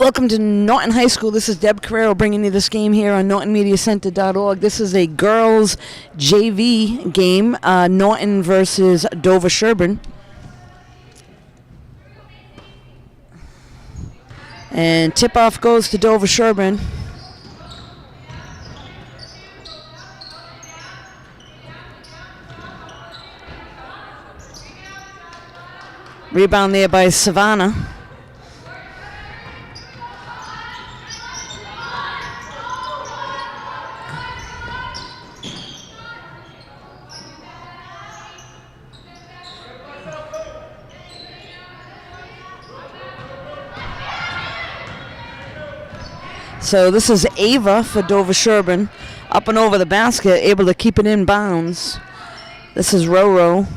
Welcome to Norton High School. This is Deb Carrero bringing you this game here on NortonMediaCenter.org. This is a girls JV game, Norton versus Dover-Sherborne. And tip-off goes to Dover-Sherborne. Rebound there by Savannah. So this is Ava for Dover-Sherborne, up and over the basket, able to keep it in bounds. This is Roro.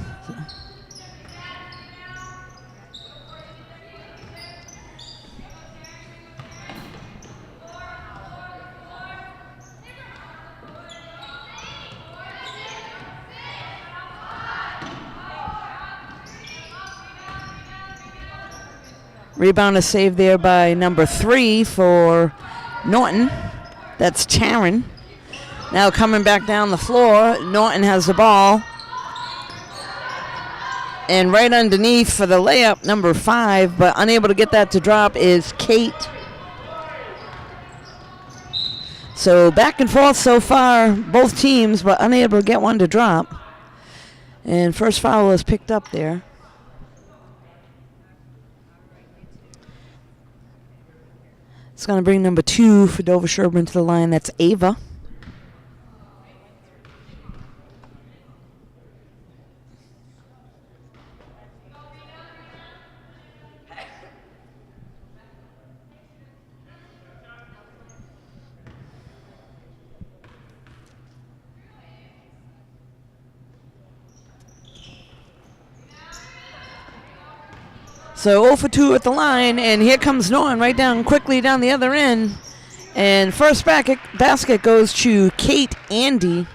Rebound is saved there by number 3 for Norton. That's Taryn. Now coming back down the floor, Norton has the ball. And right underneath for the layup, number 5, but unable to get that to drop is Kate. So back and forth so far, both teams, but unable to get one to drop. And first foul is picked up there. It's going to bring number 2 for Dover-Sherborne to the line. That's Ava. So 0 for 2 at the line, and here comes Norton right down quickly down the other end. And first basket goes to Kate Andy.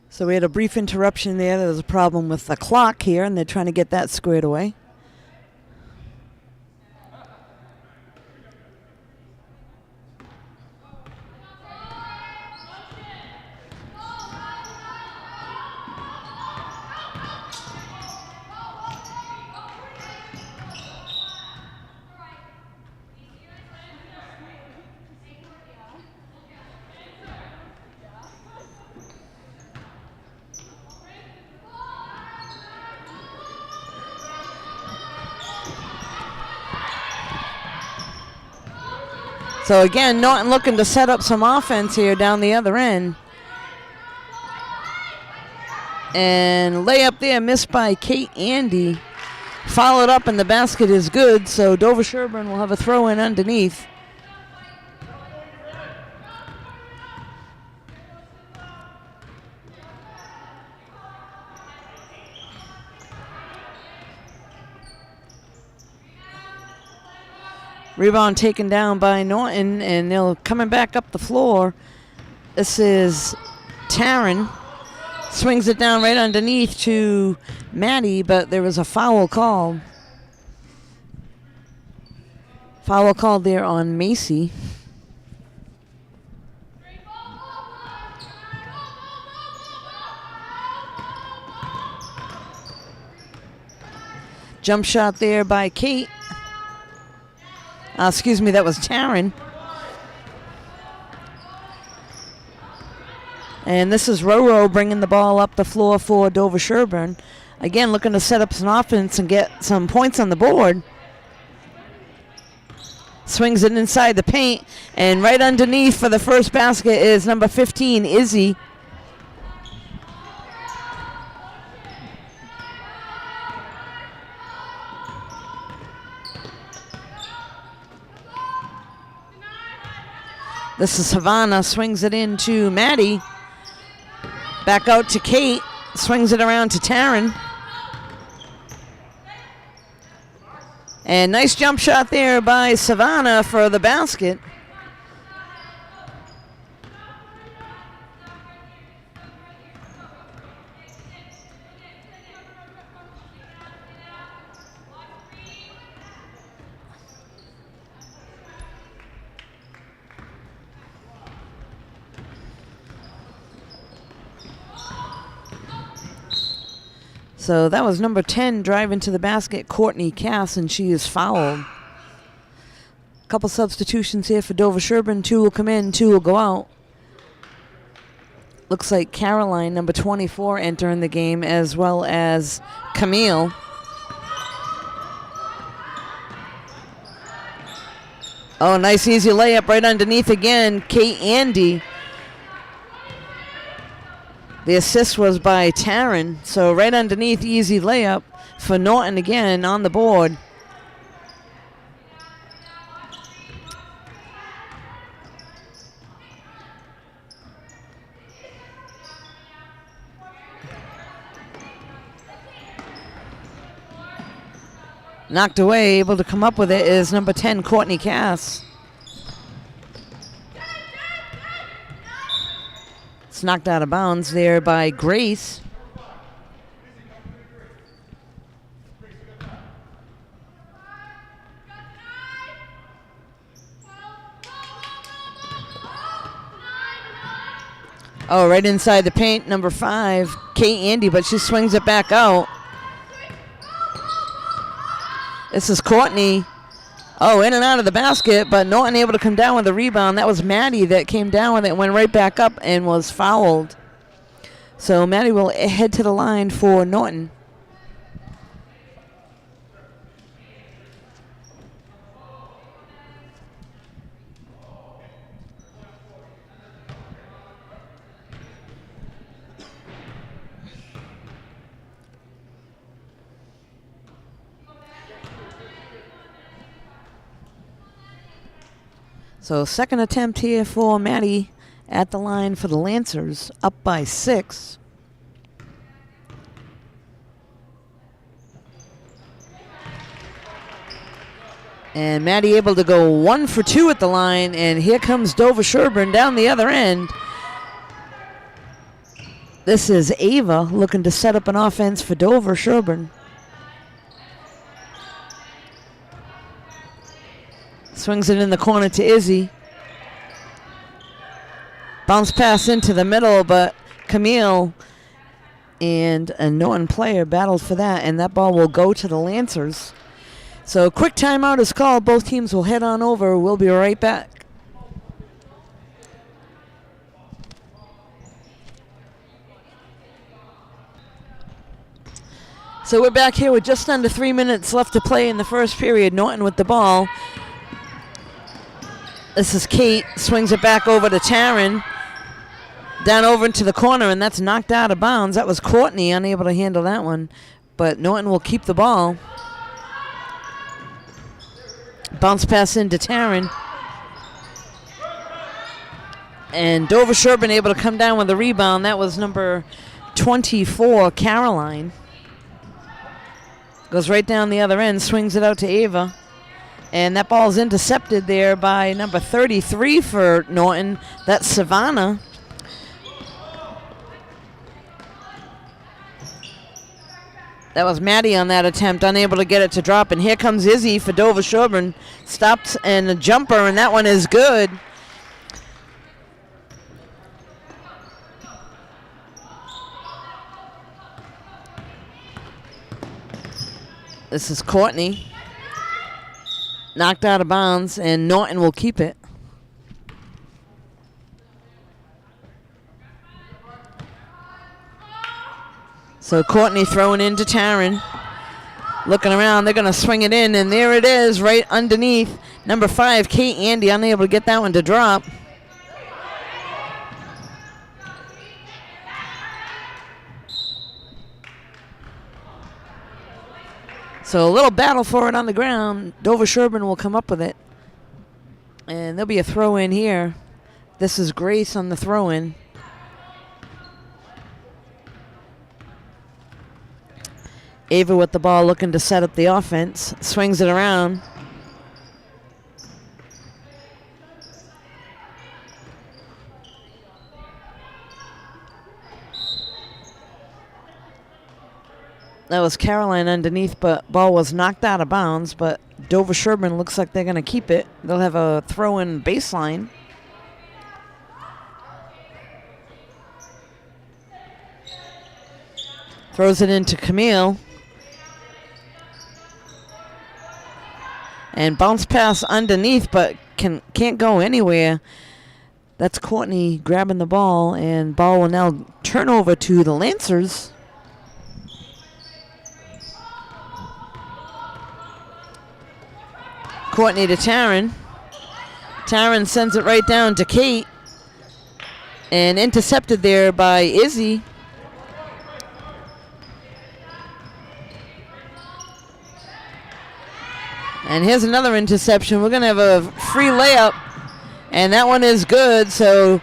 So we had a brief interruption there. There was a problem with the clock here, and they're trying to get that squared away. So again, Norton looking to set up some offense here down the other end. And layup there missed by Kate Andy. Followed up and the basket is good, so Dover-Sherborne will have a throw in underneath. Rebound taken down by Norton, and they'll coming back up the floor. This is Taryn. Swings it down right underneath to Maddie, but there was a foul called. Foul called there on Macy. Jump shot there by Kate. Excuse me, that was Taryn. And this is Roro bringing the ball up the floor for Dover-Sherborne. Again, looking to set up some offense and get some points on the board. Swings it inside the paint, and right underneath for the first basket is number 15, Izzy. This is Havana, swings it into Maddie. Back out to Kate, swings it around to Taryn. And nice jump shot there by Savannah for the basket. So that was number 10 driving to the basket, Courtney Cass, and she is fouled. A couple substitutions here for Dover-Sherborne. 2 will come in, 2 will go out. Looks like Caroline, number 24, entering the game, as well as Camille. Oh, nice easy layup right underneath again, Kate Andy. The assist was by Taryn, so right underneath, easy layup for Norton again on the board. Knocked away, able to come up with it is number 10, Courtney Cass. It's knocked out of bounds there by Grace. Oh, right inside the paint, number 5, Kate Andy, but she swings it back out. This is Courtney. Oh, in and out of the basket, but Norton able to come down with a rebound. That was Maddie that came down with it, went right back up and was fouled. So Maddie will head to the line for Norton. So second attempt here for Maddie at the line for the Lancers, up by 6. And Maddie able to go 1 for 2 at the line, and here comes Dover-Sherborne down the other end. This is Ava looking to set up an offense for Dover-Sherborne. Swings it in the corner to Izzy. Bounce pass into the middle, but Camille and a Norton player battled for that, and that ball will go to the Lancers. So quick timeout is called. Both teams will head on over. We'll be right back. So we're back here with just under 3 minutes left to play in the first period. Norton with the ball. This is Kate, swings it back over to Taryn. Down over into the corner, and that's knocked out of bounds. That was Courtney, unable to handle that one. But Norton will keep the ball. Bounce pass into Taryn. And Dover-Sherborne able to come down with a rebound. That was number 24, Caroline. Goes right down the other end, swings it out to Ava. And that ball's intercepted there by number 33 for Norton. That's Savannah. That was Maddie on that attempt, unable to get it to drop. And here comes Izzy for Dover-Sherborne. Stops and a jumper, and that one is good. This is Courtney. Knocked out of bounds, and Norton will keep it. So Courtney throwing into Taryn. Looking around, they're going to swing it in, and there it is, right underneath. Number 5, Kate Andy, unable to get that one to drop. So a little battle for it on the ground. Dover-Sherborne will come up with it. And there'll be a throw in here. This is Grace on the throw in. Ava with the ball looking to set up the offense. Swings it around. That was Caroline underneath, but ball was knocked out of bounds. But Dover-Sherborne looks like they're going to keep it. They'll have a throw-in baseline. Throws it into Camille. And bounce pass underneath, but can't go anywhere. That's Courtney grabbing the ball, and ball will now turn over to the Lancers. Courtney to Taryn. Taryn sends it right down to Kate. And intercepted there by Izzy. And here's another interception. We're going to have a free layup. And that one is good. So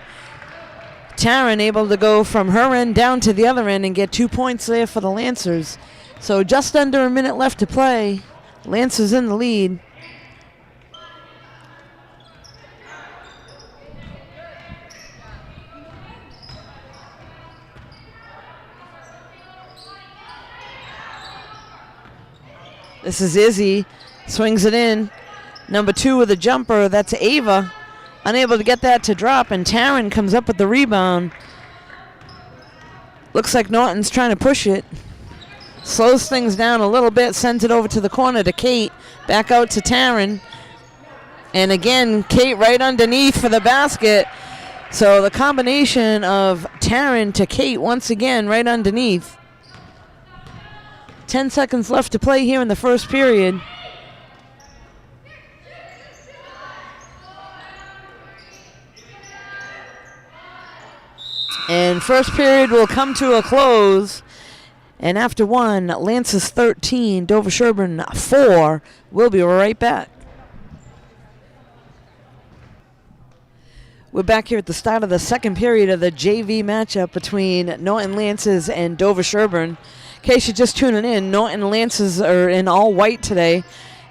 Taryn able to go from her end down to the other end and get 2 points there for the Lancers. So just under a minute left to play. Lancers in the lead. This is Izzy. Swings it in. Number 2 with a jumper. That's Ava. Unable to get that to drop, and Taryn comes up with the rebound. Looks like Norton's trying to push it. Slows things down a little bit. Sends it over to the corner to Kate. Back out to Taryn. And again, Kate right underneath for the basket. So the combination of Taryn to Kate once again right underneath. 10 seconds left to play here in the first period. And first period will come to a close. And after one, Lancers 13, Dover-Sherborne 4. We'll be right back. We're back here at the start of the second period of the JV matchup between Norton Lancers and Dover-Sherborne. In case you're just tuning in, Norton Lancers are in all white today,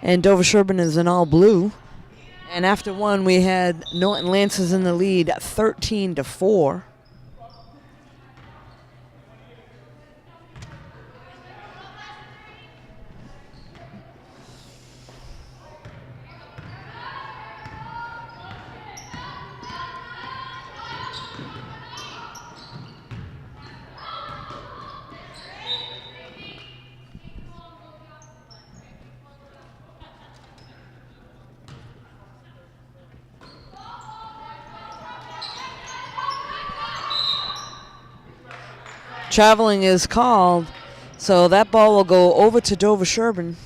and Dover-Sherborne is in all blue. And after one, we had Norton Lancers in the lead, 13-4. Traveling is called, so that ball will go over to Dover-Sherborne.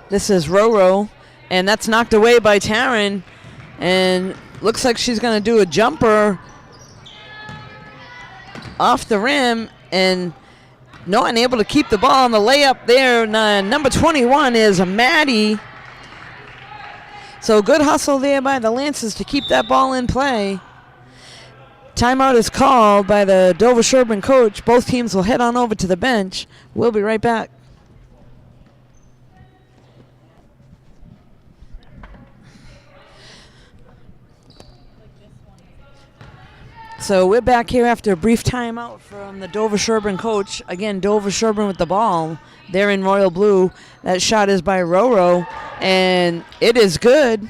This is Roro, and that's knocked away by Taryn, and looks like she's going to do a jumper off the rim, and Norton able to keep the ball on the layup there. Number 21 is Maddie. So good hustle there by the Lancers to keep that ball in play. Timeout is called by the Dover-Sherborne coach. Both teams will head on over to the bench. We'll be right back. So we're back here after a brief timeout from the Dover-Sherborne coach. Again, Dover-Sherborne with the ball. They're in royal blue. That shot is by Roro, and it is good.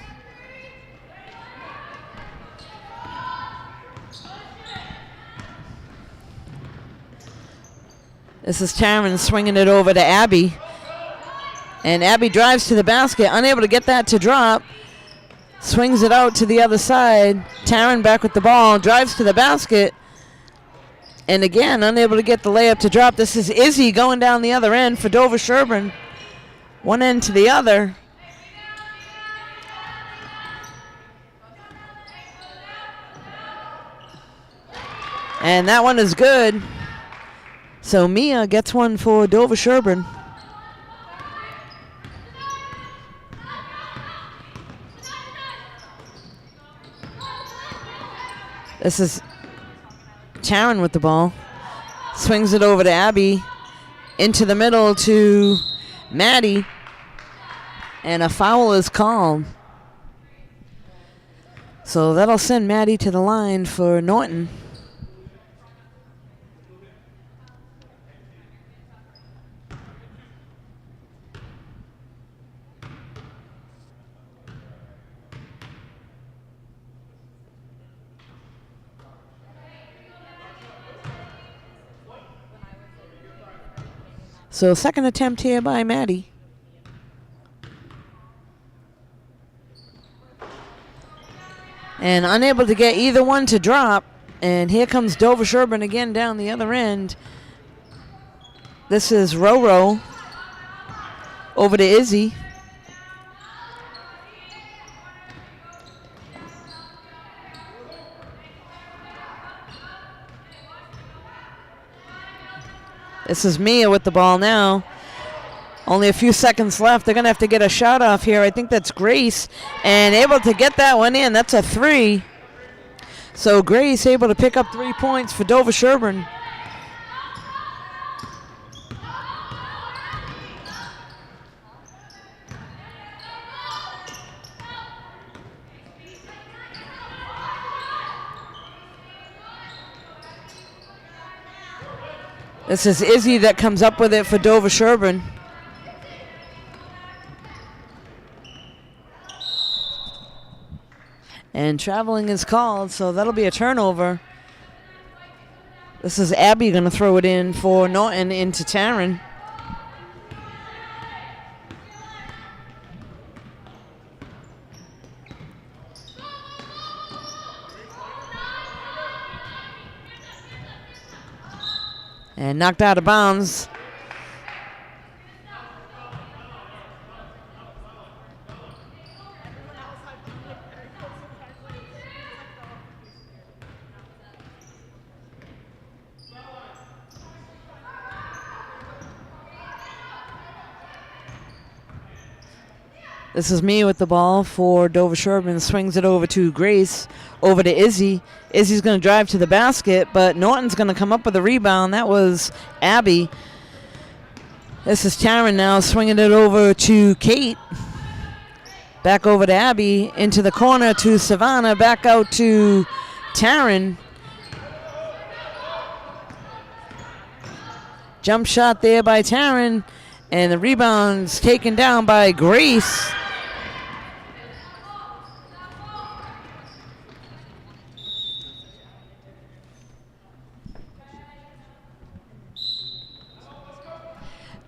This is Taryn swinging it over to Abby. And Abby drives to the basket, unable to get that to drop. Swings it out to the other side. Taryn back with the ball, drives to the basket. And again, unable to get the layup to drop. This is Izzy going down the other end for Dover-Sherborne. One end to the other. And that one is good. So Mia gets one for Dover-Sherborne. This is Taryn with the ball. Swings it over to Abby. Into the middle to Maddie. And a foul is called. So that'll send Maddie to the line for Norton. So second attempt here by Maddie. And unable to get either one to drop. And here comes Dover-Sherborne again down the other end. This is Roro over to Izzy. This is Mia with the ball now. Only a few seconds left. They're going to have to get a shot off here. I think that's Grace. And able to get that one in. That's a 3. So Grace able to pick up 3 points for Dover-Sherborne. This is Izzy that comes up with it for Dover-Sherborne. And traveling is called, so that'll be a turnover. This is Abby going to throw it in for Norton into Taryn. And knocked out of bounds. This is me with the ball for Dover-Sherborne. Swings it over to Grace, over to Izzy. Izzy's going to drive to the basket, but Norton's going to come up with a rebound. That was Abby. This is Taryn now swinging it over to Kate. Back over to Abby. Into the corner to Savannah. Back out to Taryn. Jump shot there by Taryn. And the rebound's taken down by Grace.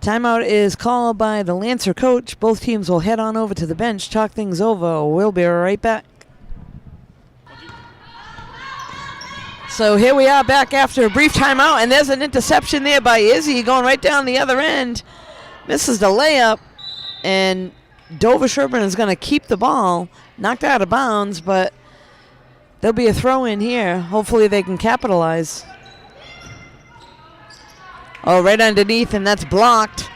Timeout is called by the Lancer coach. Both teams will head on over to the bench, talk things over. We'll be right back. So here we are back after a brief timeout, and there's an interception there by Izzy going right down the other end. Misses the layup, and Dover-Sherborne is going to keep the ball. Knocked out of bounds, but there'll be a throw in here. Hopefully they can capitalize. Oh, right underneath, and that's blocked.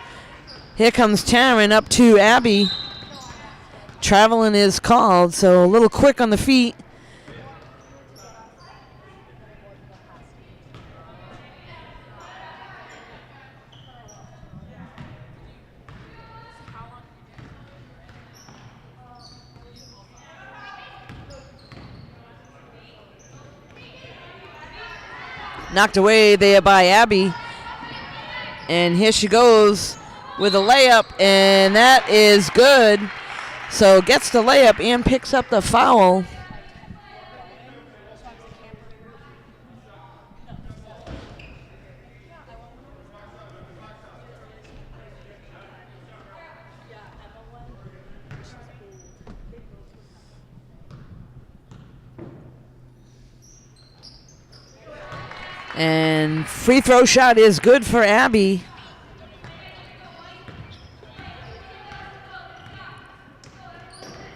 Here comes Taryn up to Abby. Traveling is called, so a little quick on the feet. Knocked away there by Abby. And here she goes with a layup, and that is good. So gets the layup and picks up the foul. And free throw shot is good for Abby.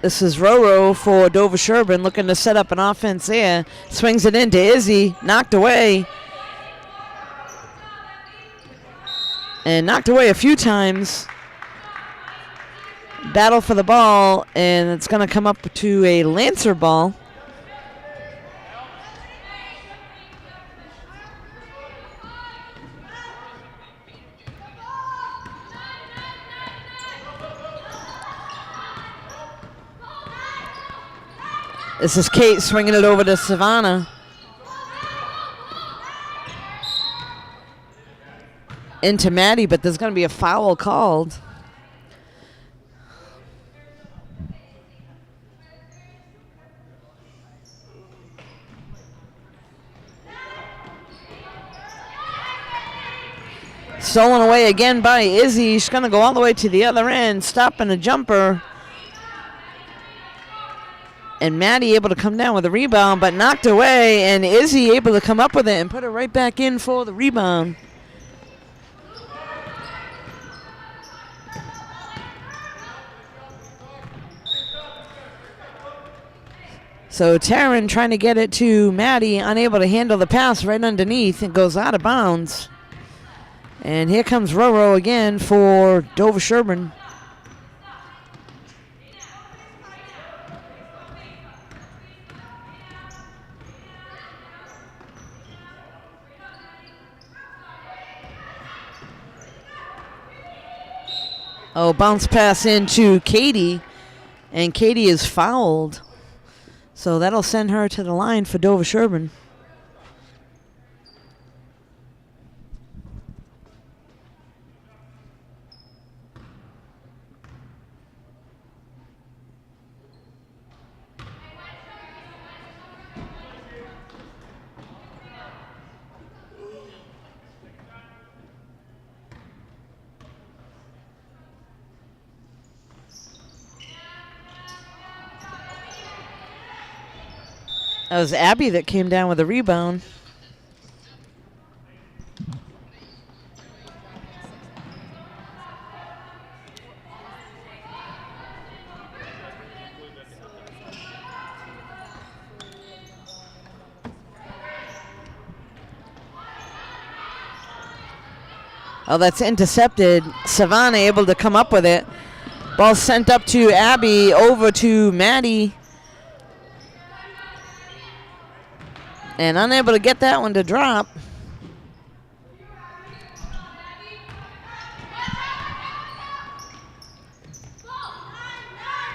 This is Roro for Dover-Sherborne looking to set up an offense there. Swings it into Izzy, knocked away. And knocked away a few times. Battle for the ball, and it's going to come up to a Lancer ball. This is Kate swinging it over to Savannah. Into Maddie, but there's going to be a foul called. Stolen away again by Izzy. She's going to go all the way to the other end, stopping a jumper. And Maddie able to come down with a rebound, but knocked away, and Izzy able to come up with it and put it right back in for the rebound. So Taryn trying to get it to Maddie, unable to handle the pass right underneath. It goes out of bounds. And here comes Roro again for Dover-Sherborne. Oh, bounce pass into Katie, and Katie is fouled. So that'll send her to the line for Dover-Sherborne. That was Abby that came down with a rebound. Oh, that's intercepted. Savannah able to come up with it. Ball sent up to Abby, over to Maddie. And unable to get that one to drop.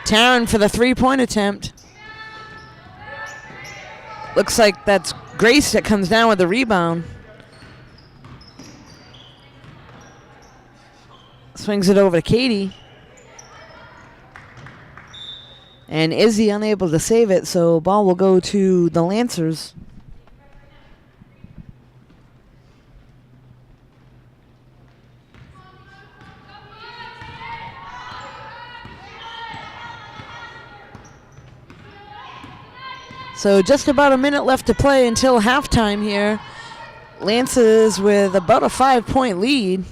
Taryn for the three-point attempt. Looks like that's Grace that comes down with the rebound. Swings it over to Katie. And Izzy unable to save it, so ball will go to the Lancers. So just about a minute left to play until halftime here. Lancers with about a 5-point lead.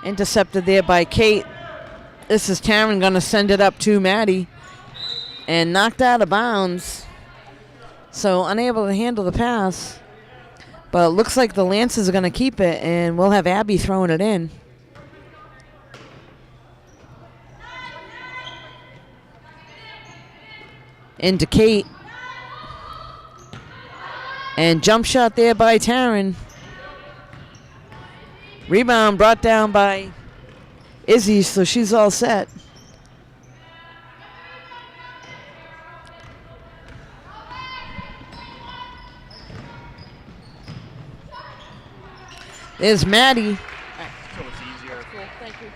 Intercepted there by Kate. This is Taryn going to send it up to Maddie. And knocked out of bounds. So unable to handle the pass. But it looks like the Lancers are going to keep it, and we'll have Abby throwing it in. Into Kate. And jump shot there by Taryn. Rebound brought down by Izzy, so she's all set. There's Maddie. So it's easier. Cool, thank you.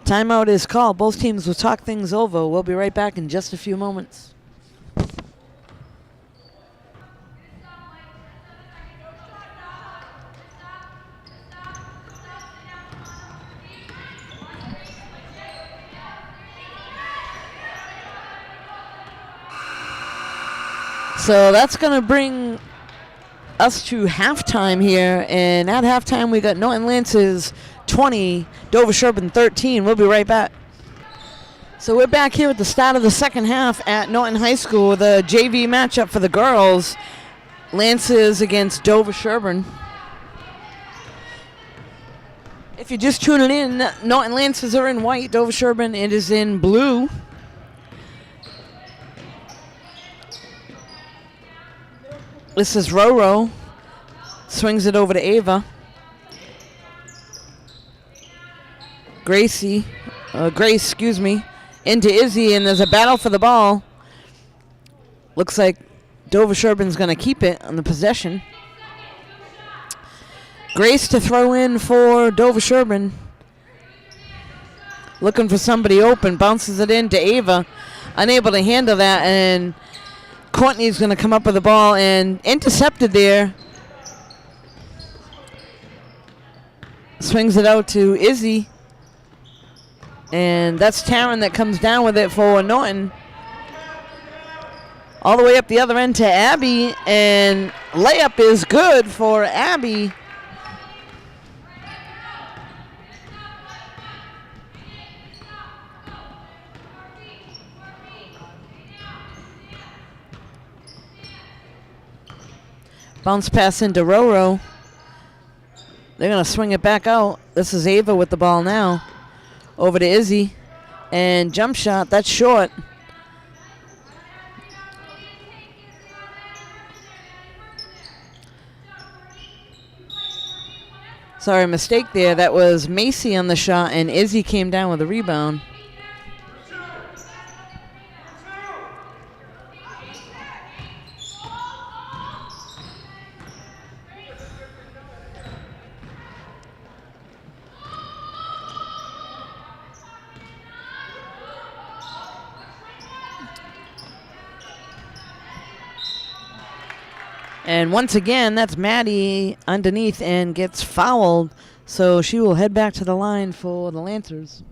Timeout is called. Both teams will talk things over. We'll be right back in just a few moments. So that's going to bring us to halftime here. And at halftime, we got Norton Lance's 20, Dover-Sherborne 13. We'll be right back. So we're back here at the start of the second half at Norton High School with a JV matchup for the girls. Lances against Dover-Sherborne. If you're just tuning in, Norton Lances are in white. Dover-Sherborne, it is in blue. This is Roro. Swings it over to Ava. Grace, excuse me. Into Izzy, and there's a battle for the ball. Looks like Dover-Sherborne's going to keep it on the possession. Grace to throw in for Dover-Sherborne. Looking for somebody open. Bounces it into Ava. Unable to handle that, and Courtney's going to come up with the ball and intercepted there. Swings it out to Izzy. And that's Taryn that comes down with it for Norton. All the way up the other end to Abby. And layup is good for Abby. Bounce pass into Roro. They're going to swing it back out. This is Ava with the ball now. Over to Izzy. And jump shot. That's short. Sorry, mistake there. That was Macy on the shot, and Izzy came down with a rebound. And once again, that's Maddie underneath and gets fouled. So she will head back to the line for the Lancers.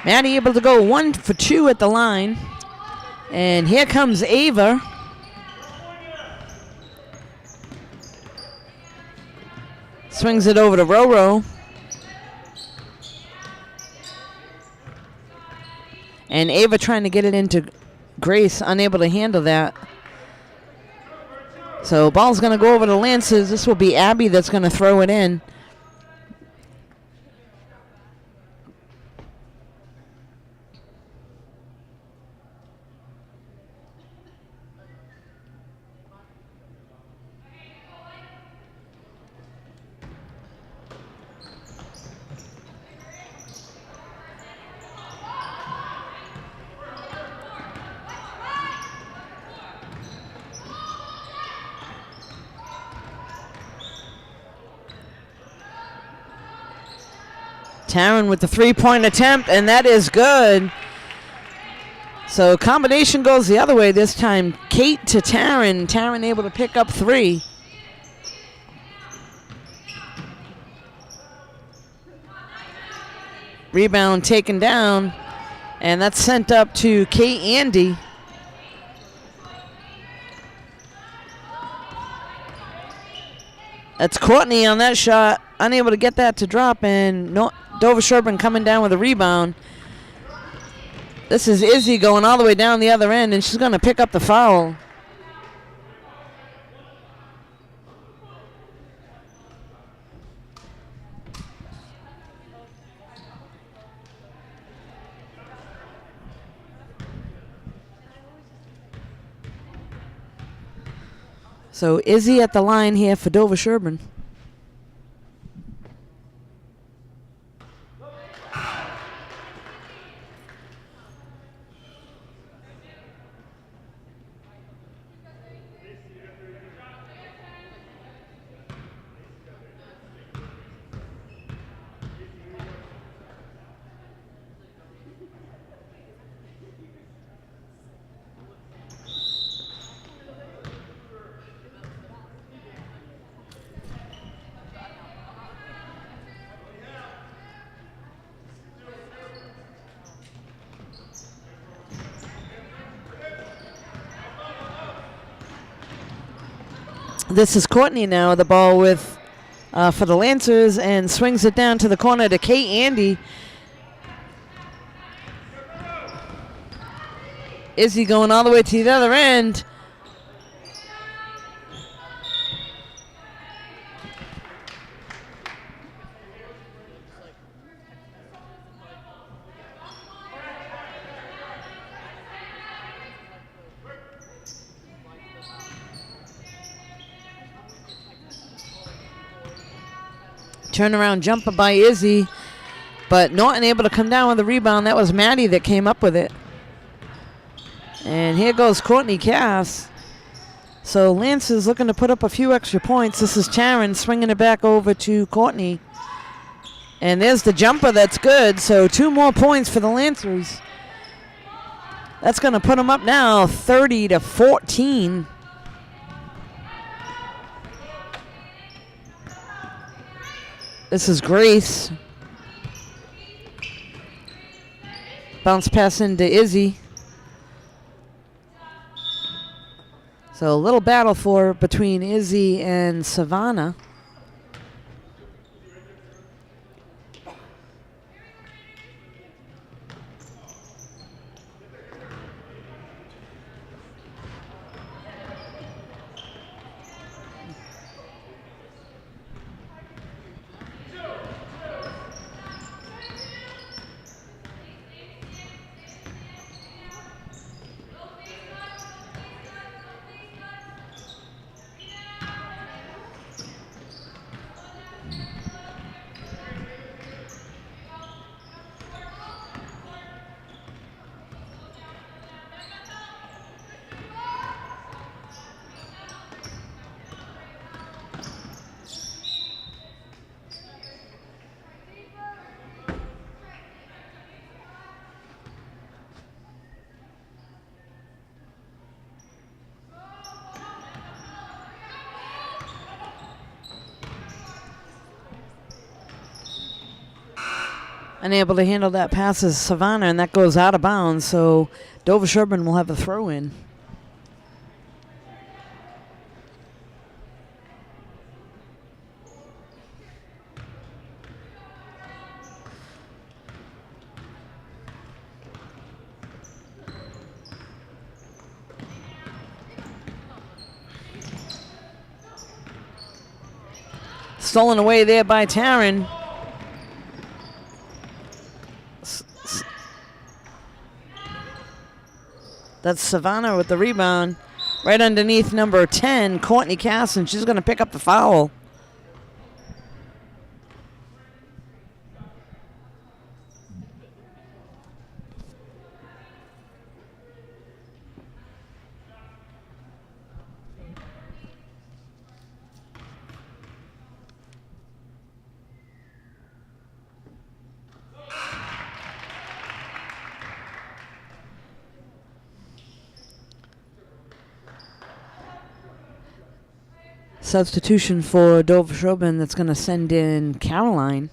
Maddie able to go 1 for 2 at the line. And here comes Ava. Swings it over to Roro. And Ava trying to get it into Grace, unable to handle that. So ball's going to go over to Lances. This will be Abby that's going to throw it in. Taryn with the three-point attempt, and that is good. So combination goes the other way this time. Kate to Taryn. Taryn able to pick up 3. Rebound taken down, and that's sent up to Kate Andy. That's Courtney on that shot. Unable to get that to drop, and Dover-Sherborne coming down with a rebound. This is Izzy going all the way down the other end, and she's going to pick up the foul. So Izzy at the line here for Dover-Sherborne. This is Courtney now with the ball with for the Lancers and swings it down to the corner to Kate Andy. Izzy going all the way to the other end. Turnaround jumper by Izzy, but Norton able to come down with the rebound. That was Maddie that came up with it. And here goes Courtney Cass. So Lance is looking to put up a few extra points. This is Taryn swinging it back over to Courtney. And there's the jumper, that's good. So 2 more points for the Lancers. That's going to put them up now 30-14. This is Grace. Bounce pass into Izzy. So a little battle between Izzy and Savannah. Unable to handle that pass is Savannah, and that goes out of bounds. So Dover-Sherborne will have a throw in. Stolen away there by Taryn. That's Savannah with the rebound. Right underneath number 10, Courtney Cass, and she's going to pick up the foul. Substitution for Dover-Sherborne that's going to send in Caroline.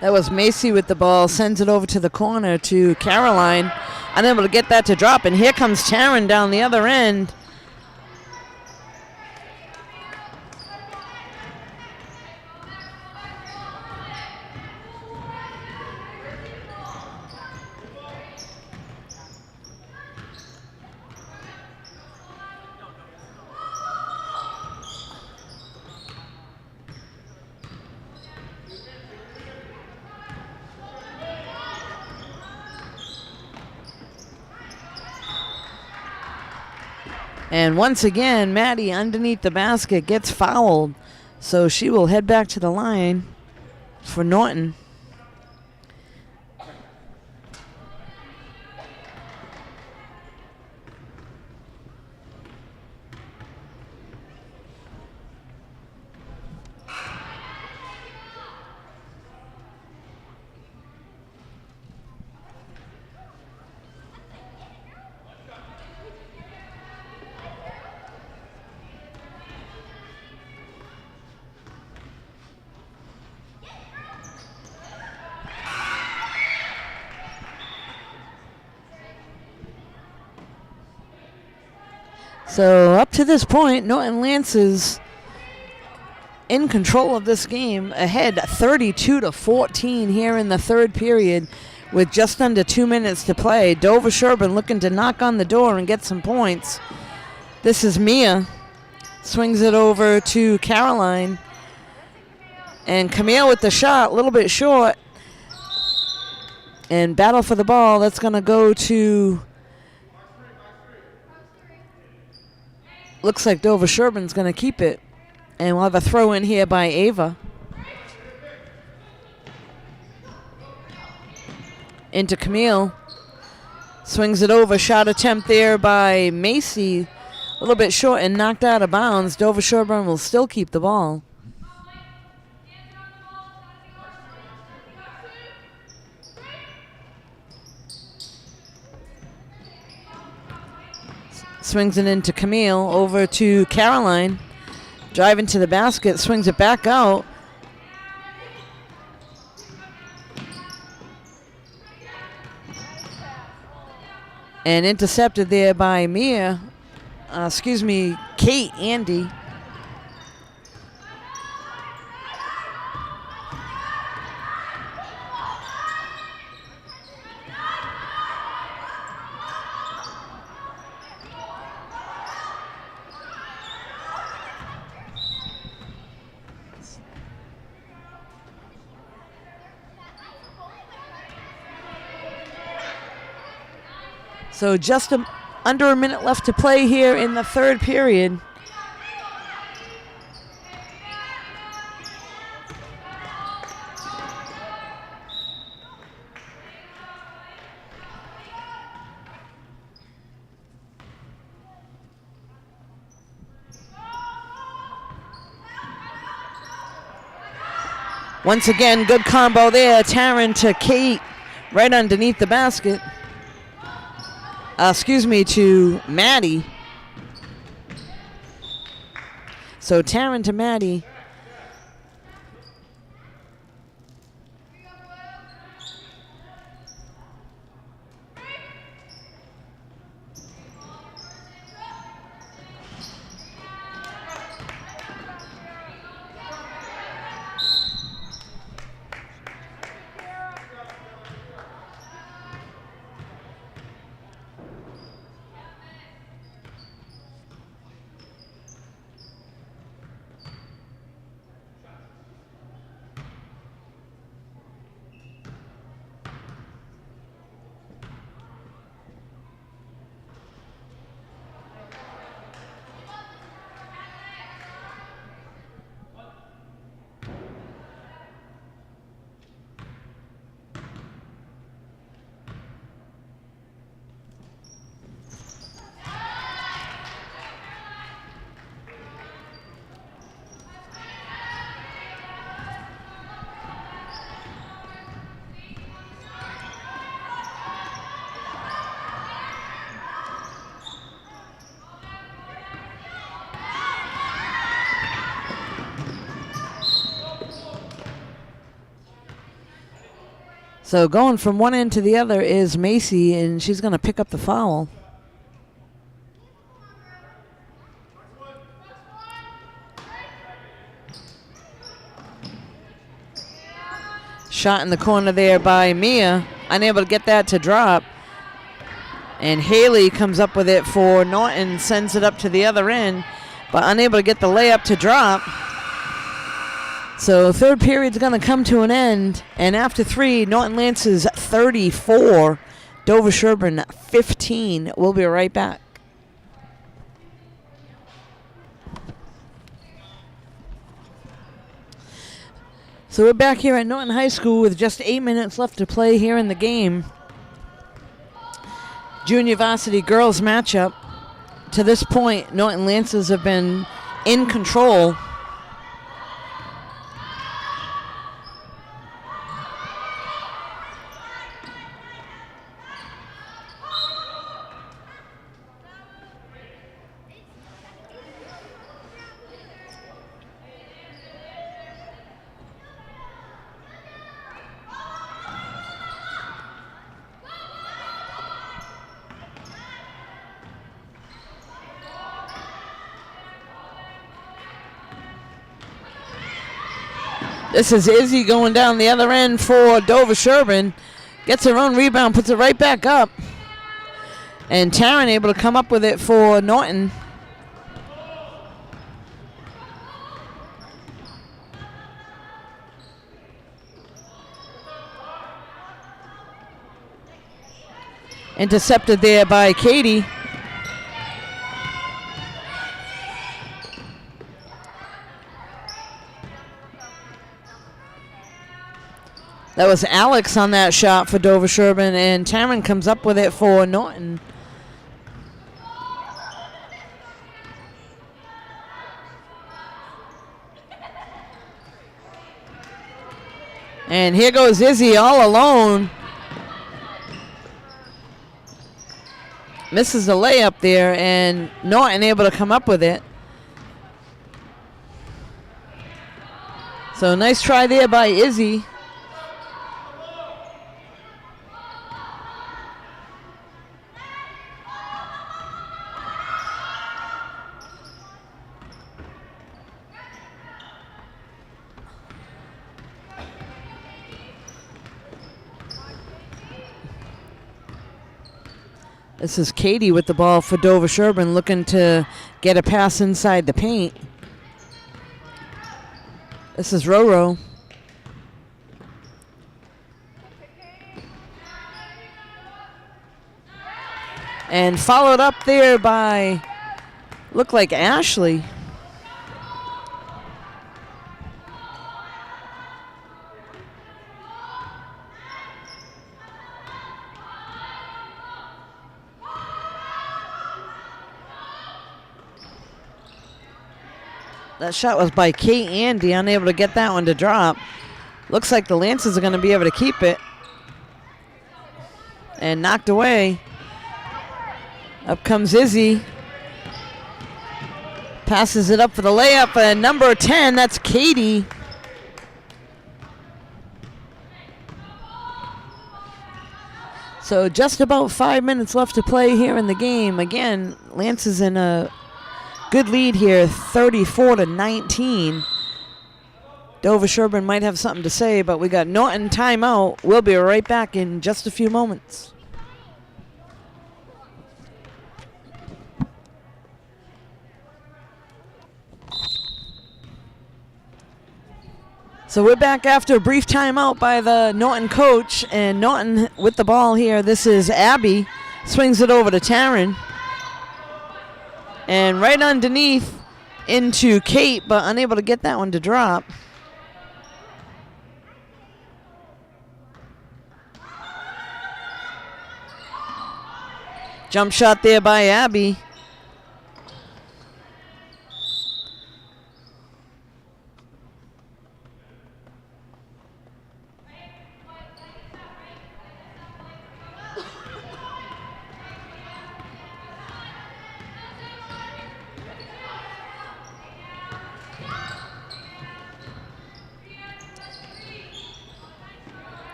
That was Macy with the ball, sends it over to the corner to Caroline. Unable to get that to drop, and here comes Taryn down the other end. And once again, Maddie underneath the basket gets fouled. So she will head back to the line for Norton. So up to this point, Norton Lancers in control of this game, ahead 32-14 here in the third period with just under 2 minutes to play. Dover-Sherborne looking to knock on the door and get some points. This is Mia. Swings it over to Caroline. And Camille with the shot, a little bit short. And battle for the ball, that's going to go to... Looks like Dover-Sherborne's going to keep it. And we'll have a throw in here by Ava. Into Camille. Swings it over. Shot attempt there by Macy. A little bit short and knocked out of bounds. Dover-Sherborne will still keep the ball. Swings it into Camille. Over to Caroline. Driving to the basket. Swings it back out. And intercepted there by Mia. Kate Andy. So just under a minute left to play here in the third period. Once again, good combo there. Taryn to Kate right underneath the basket. To Maddie. So Taryn to Maddie. So going from one end to the other is Macy, and she's going to pick up the foul. Shot in the corner there by Mia. Unable to get that to drop. And Haley comes up with it for Norton, sends it up to the other end, but unable to get the layup to drop. So third period's going to come to an end. And after three, Norton Lance's 34, Dover-Sherborne 15. We'll be right back. So we're back here at Norton High School with just 8 minutes left to play here in the game. Junior varsity girls matchup. To this point, Norton Lancers have been in control. This is Izzy going down the other end for Dover-Sherborne. Gets her own rebound, puts it right back up. And Taryn able to come up with it for Norton. Intercepted there by Katie. That was Alex on that shot for Dover-Sherborne, and Taryn comes up with it for Norton. And here goes Izzy all alone. Misses the layup there, and Norton able to come up with it. So nice try there by Izzy. This is Katie with the ball for Dover-Sherborne, looking to get a pass inside the paint. This is Roro. And followed up there by, looked like Ashley. That shot was by Kate Andy, unable to get that one to drop. Looks like the Lancers are going to be able to keep it. And knocked away. Up comes Izzy. Passes it up for the layup, and number 10, that's Katie. So just about 5 minutes left to play here in the game. Again, Lance is in a good lead here, 34-19. Dover-Sherborne might have something to say, but we got Norton timeout. We'll be right back in just a few moments. So we're back after a brief timeout by the Norton coach, and Norton with the ball here. This is Abby. Swings it over to Taryn. And right underneath into Kate, but unable to get that one to drop. Jump shot there by Abby.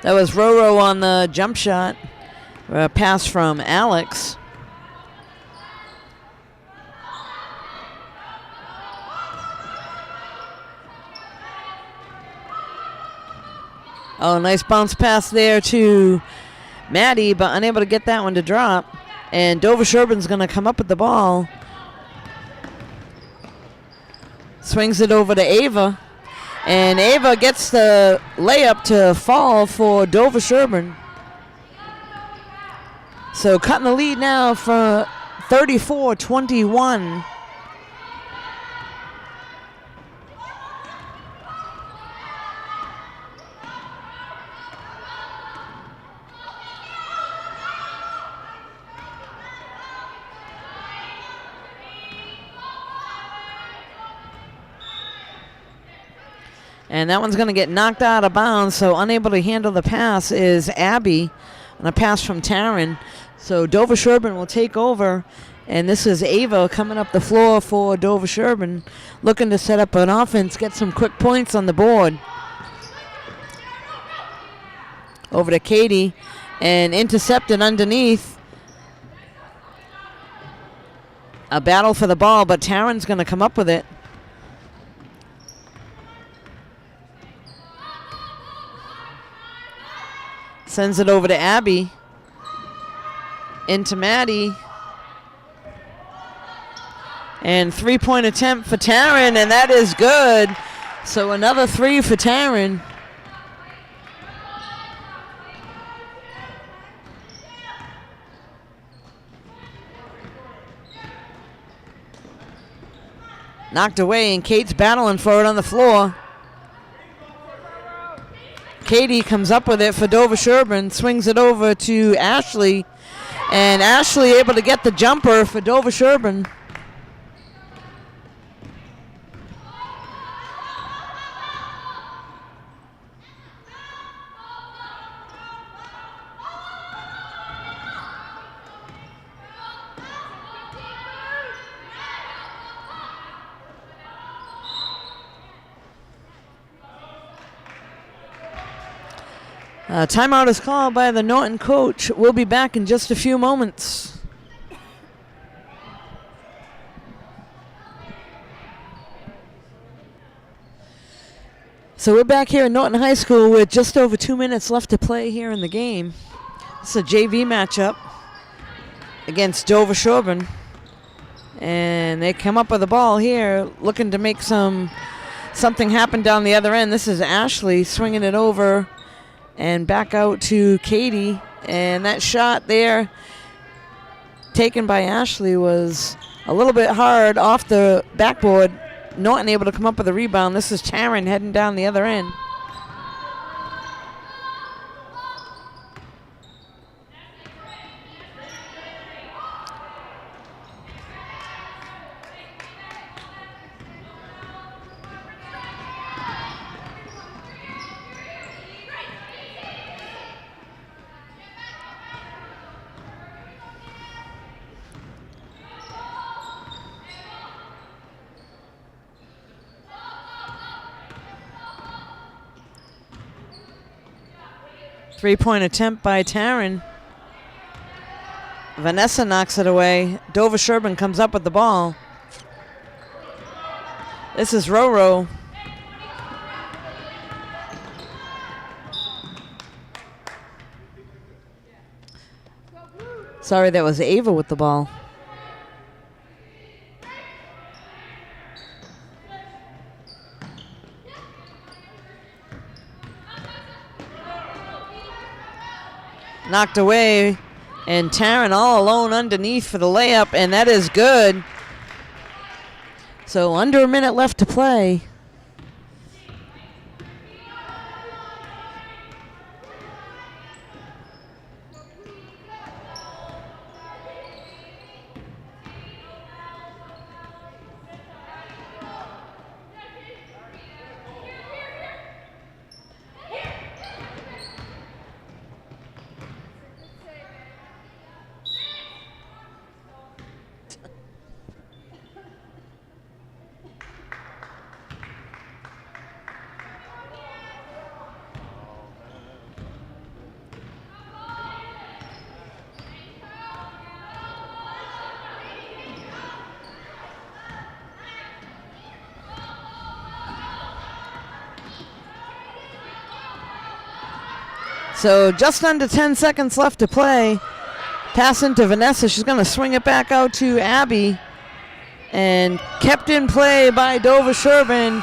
That was Roro on the jump shot. Pass from Alex. Oh, nice bounce pass there to Maddie, but unable to get that one to drop. And Dover-Sherborne's going to come up with the ball. Swings it over to Ava. And Ava gets the layup to fall for Dover-Sherborne. So cutting the lead now for 34-21. And that one's going to get knocked out of bounds, so unable to handle the pass is Abby on a pass from Taryn. So Dover-Sherborne will take over, and this is Ava coming up the floor for Dover-Sherborne, looking to set up an offense, get some quick points on the board. Over to Katie, and intercepted underneath. A battle for the ball, but Taryn's going to come up with it. Sends it over to Abby. Into Maddie. And three-point attempt for Taryn, and that is good. So another three for Taryn. Knocked away, and Kate's battling for it on the floor. Katie comes up with it for Dover-Sherborne, swings it over to Ashley, and Ashley able to get the jumper for Dover-Sherborne. Timeout is called by the Norton coach. We'll be back in just a few moments. So we're back here at Norton High School with just over 2 minutes left to play here in the game. It's a JV matchup against Dover-Sherborne. And they come up with the ball here, looking to make something happen down the other end. This is Ashley swinging it over and back out to Katie. And that shot there taken by Ashley was a little bit hard off the backboard. Norton able to come up with a rebound. This is Taryn heading down the other end. Three-point attempt by Taryn. Vanessa knocks it away. Dover-Sherborne comes up with the ball. This is Roro. Sorry, that was Ava with the ball. Knocked away, and Taryn all alone underneath for the layup, and that is good. So under a minute left to play. So just under 10 seconds left to play. Pass into Vanessa. She's going to swing it back out to Abby. And kept in play by Dover-Sherborne.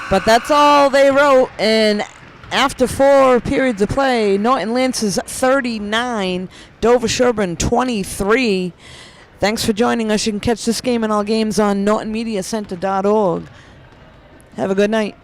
But that's all they wrote. And after 4 periods of play, Norton Lancers 39, Dover-Sherborne 23. Thanks for joining us. You can catch this game and all games on NortonMediaCenter.org. Have a good night.